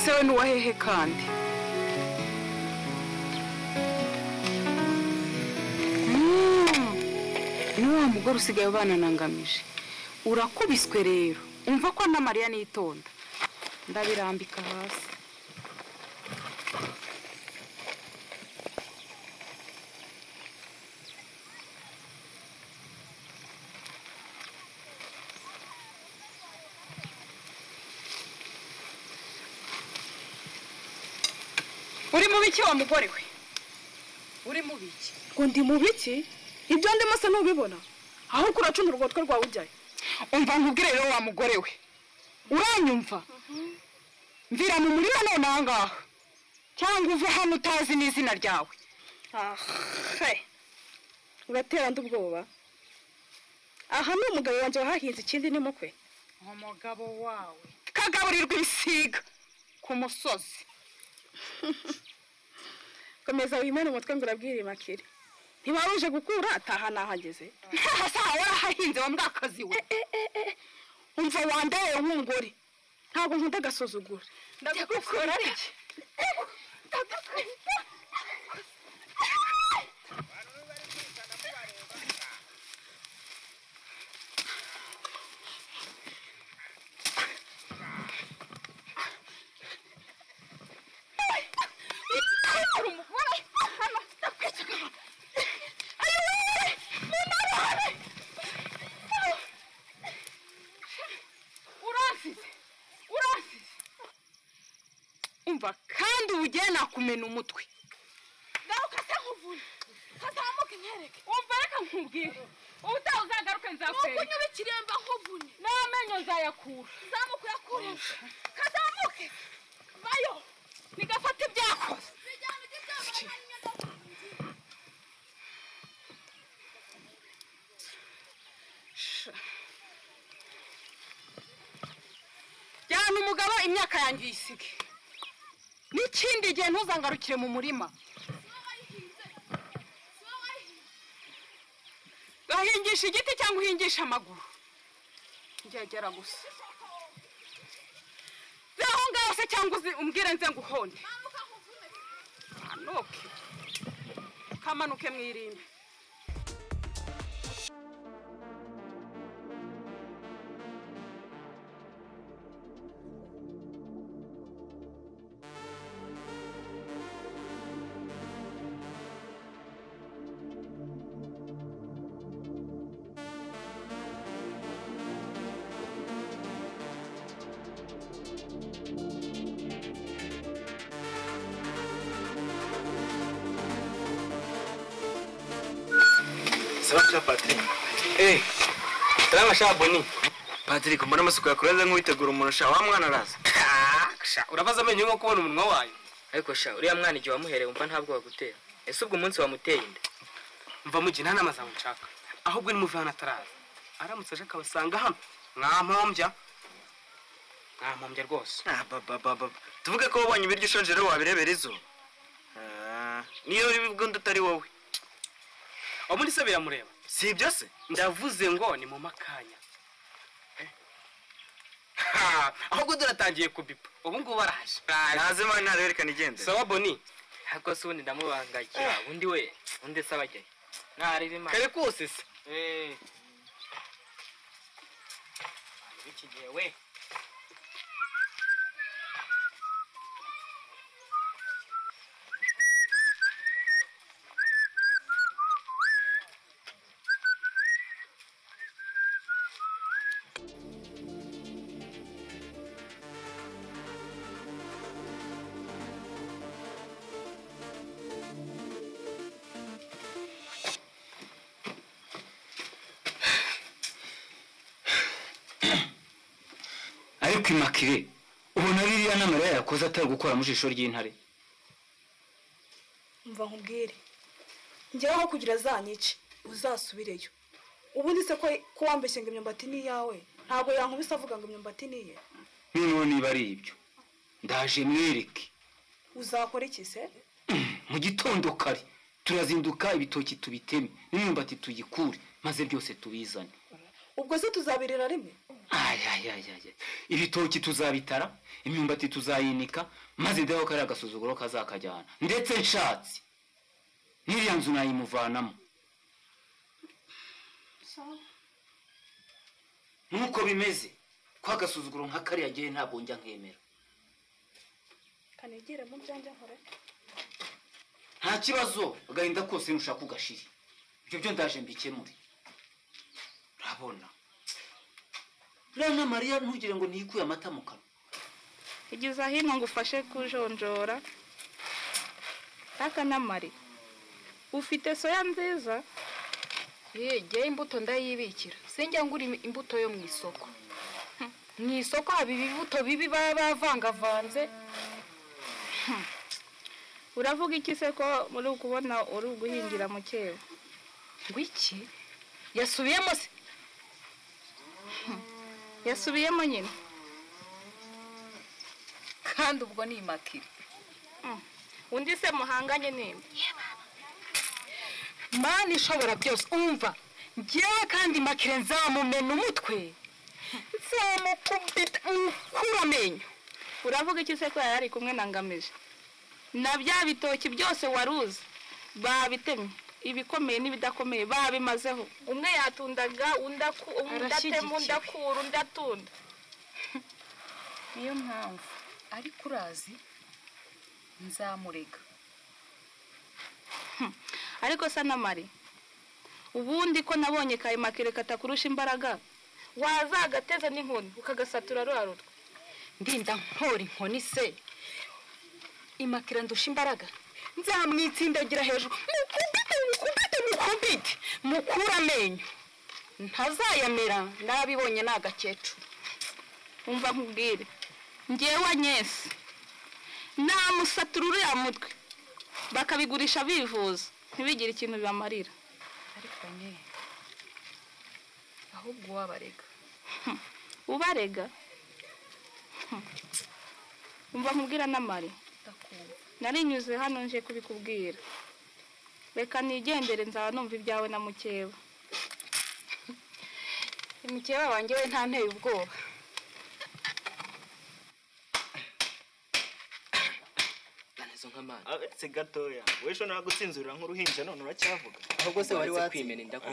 se we nuwahehe kandi ni wa mugore usigaye ubana na Ngamije urakubiswe rero umva ko na Mariya nitonda ndabirambika hasi uri mu biki wa mugore we uri mu biki ngo ndi mu biki ibyo ndimo se ntubibona aho kuracuna urugotwe rwawe ujyaye umva nkubwire rero wa mugore we uranyumva mvira mu murima none ahangaha cyangwa uve hano utazi n'izina ryawe uratera ndi ubwoba aha ni umugabo wanjye wahahinze ikindi ni mukwe umugabo wawe kagaburirwa ibisiga ku musozi komeza wimene umutwe ngo urabwire Makire ntibaruje gukura ataha nahageze hasa warahahinze wa mwakazi we umva wandaye nk'umugore ntabwo nkunda agasuzugura ndagukora iki umva kandi ugena kumena umutwe garuka se nkuvuna kazamuka nkereke umva reka nkubwire ubutaha uzagaruke nzakwereka kunyubikiremba nkuvune n'amenyo nzayakura zamuka yakuresha kazamuke bayo nigafata ibyakoze jyana umugabo imyaka yanjye uyisige n'ikindi gihe ntuzangarukire mu murima uhingisha igiti cyangwa uhingisha amaguru ngegera gusa aho ngaho se cyangwa umbwire nze nguhonde manuke kamanuke mwirimbe Sawa Patrick. Tarama shaboni. Patrick mbona masuko yakureze nk'uwitegura umuntu sha wa mwana araza. Sha urabaza amenyo nko kubona umunwa wayo. Ariko sha uriya mwana igihe wamuhereye umva ntabwo wagutera. Ese ubwo umunsi wamuteye inde? Mva mugina nta mazamu nshaka. Ahubwo ni muvana taraza. Aramutse aje akabasanga hano. Mwamombya rwose. Baba. Tuvuge ko wabonye ibiryo ushonje rero wabirebera izo. Niyo bibwo ndutari wowe. Omuri se biramureba. Si ibyo se? Ndavuze ngo ni mu makanya. Ahubwo duratangiye kubipa. Ubu ngubu baraje. Naze mwana narerekana igende. Sawa Boni. Hako se undi ndamubangakira. Undi we, undi sabajye. Narebe imana. Kare kose se. Iki gihe we. Makire ubona ririya namara yakoze atari gukora mu jisho ry'intare. Umva nkubwire njyeho kugira zanyice uzasubireyo ubundi se ko wambeshye ngo imyumbati ni yawe ntabwo yankubise avuga ngo imyumbati niye. None niba ari ibyo ndaje mwereke. Uzakora iki se? Mu gitondo kare turazinduka ibitoki tubiteme n'imyumbati tuyikure maze byose tubizane. Ubwo se tuzabirira rimwe? ayayayaya ibitoki tuzabitara imyumbati tuzayinika maze ndeho kari agasuzuguro kazakajyana ndetse nshatse n'iriya nzu nayimuvanamo nuko bimeze kwa gasuzuguro nka kariya gihe ntabwo njya nkemera kanegere mu byanjye nkore nta kibazo agahinda kose nushaka ugashiri ibyo byo ndaje mbikemure urabona Rana Maria ntugire ngo nikuye amata mu kanwa igiza hino ngufashe kujonjora akanamari ufite soya nziza yegeye imbuto ndayibikira sinjya ngura imbuto yo mu isoko mu isoko haba ibibuto bibi baba bavangavanze uravuga iki se ko muri kubona uri guhingira mu cyewe ngwiki yasubiyemo se yasubiyemo nyine kandi ubwo ni Makire undi se muhanganye ninde Mana ishobora byose umva njyewe kandi Makire nzamumena umutwe nzamukubita nkura amenyo uravuga iki se ko yari kumwe na Ngamije na bya bitoki byose waruzi babitemye ibikomeye n'ibidakomeye babimazeho umwe yatundaga undatema undakura undatunda niyo mpamvu ariko urazi nzamurega ariko sana Mari ubundi ko nabonye kayi Makire katakurusha imbaraga wazagateze n'inkoni ukagasatura rurarutwa ndinda nkora inkoni se Makire ndusha imbaraga nzamwitsindagira hejuru mukubite mukura amenyo ntazayamera nabibonye nagakecuru umva nkubwire ngewe anyese namusatura uriya mutwe bakabigurisha bivuza ntibigire ikintu bibamarira ariko nye ahubwo wabarega ubarega umva nkubwira n'amari narinyuze hano nje kubikubwira reka nigendere nzaba numva ibyawe na mukeba mukeba wanjye we nta nteye ubwoba abetse gatoya wesho nagutsinzurira nk'uruhinja none uracyavuga ahubwo se wari wakwimena inda ko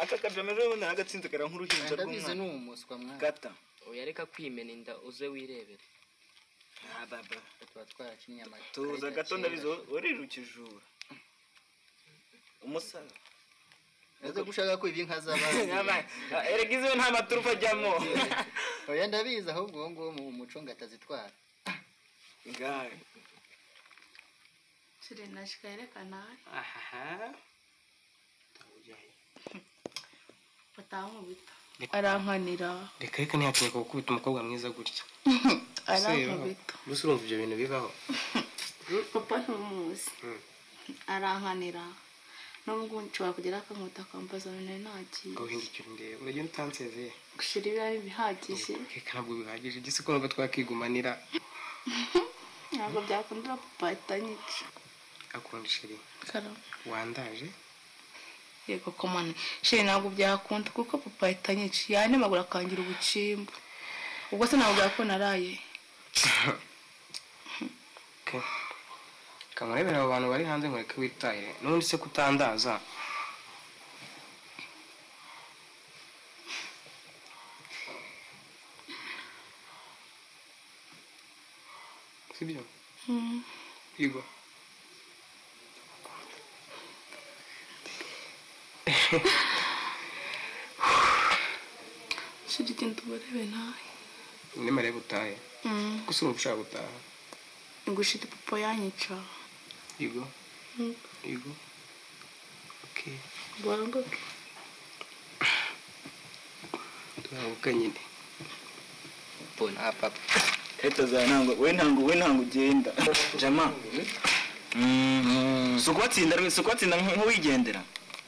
aka kajameze none nagatsinzukira nk'uruhinja ndabize n'umuswa mwana gata oya reka kwimena inda uze wirebere tuba twarakinnye amata tuza gato ndabizo urirukijura umusaza ese gushaka ko ibi nka zabandi eregize nta maturufa ajyamo oya ndabizi ahubwo uwo nguwo mu muco ngatazitwara ngaye sire nashikayerekana aha batankubita arankanira reka ntiyatinyuka gukubita umukobwa mwiza gutya arankubita gusa urumva ibyo bintu bibaho papa ntumuzi arankanira nubwo nshobora kugera akankota akambaza none nagiye uhindukira ndebe uragenda utansezeye gushira ibirayi bihagije reka ntabwo bihagije igisi ko numva twakigumanira ntabwo byakundira papa itanyica akunda sheri kara wandaje yego komana sheri ntabwo byakunda kuko papa itanyica yanemagura akangira ubucimba ubwo se ntabwo byakona naraye kamurebera abo bantu bari hanze nkureke witahire n'ubundi se kutandaza sibyo Igo sheri genda ubarebe nawe nimare gutahe gusa urumva ushaka gutaha ngushite papa yanyica Igo Igo okay bangoke tubabuka nyine bona papa Eto za ntango we ntango ugenda jama sukwatsinda nk'uwigendera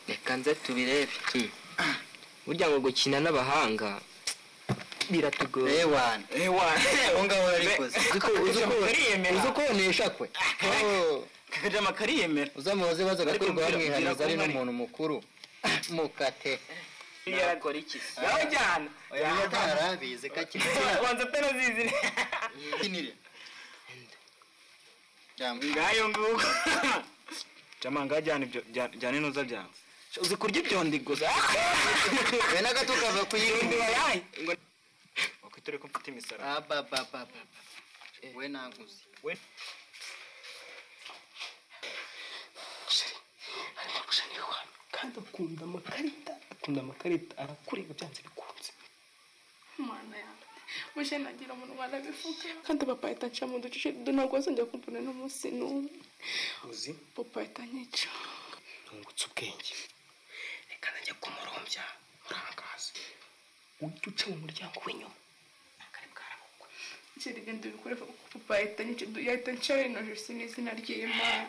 reka nze tubirebe burya ngo gukina n'abahanga biratugoye ewana ngaho yarikoze uzuko nesha kwe kajama kariyemera uzamuhoze baza gakorwa bamwihaniza ari n'umuntu mukuru mukate yakora iki yawe jyana oya atarabize kakiri wanza atanazizi kinire ngayo nguko jama ngajyana ibyo jyana inoza byawe uzi kurya ibyondi gusa we nagato kava kuyirindira yayi ngo okitore ko mfite imisara aba we naguze we kandi akunda amakarita arakureba byanze bikunze Mana yanjye muje nagira umuntu wanabivuga kandi papa ahita anca mu duce ntabwo azongera kumbona n'umunsi n'umwe uzi papa ahita anyica ntungutse ubwenge reka najya kumurombya murangaza ujye uca mu muryango w'inyuma nakare bwarabukwe icyo rigenda bikore papa ahita anyica yahita anca rino josi n'izina ry'Imana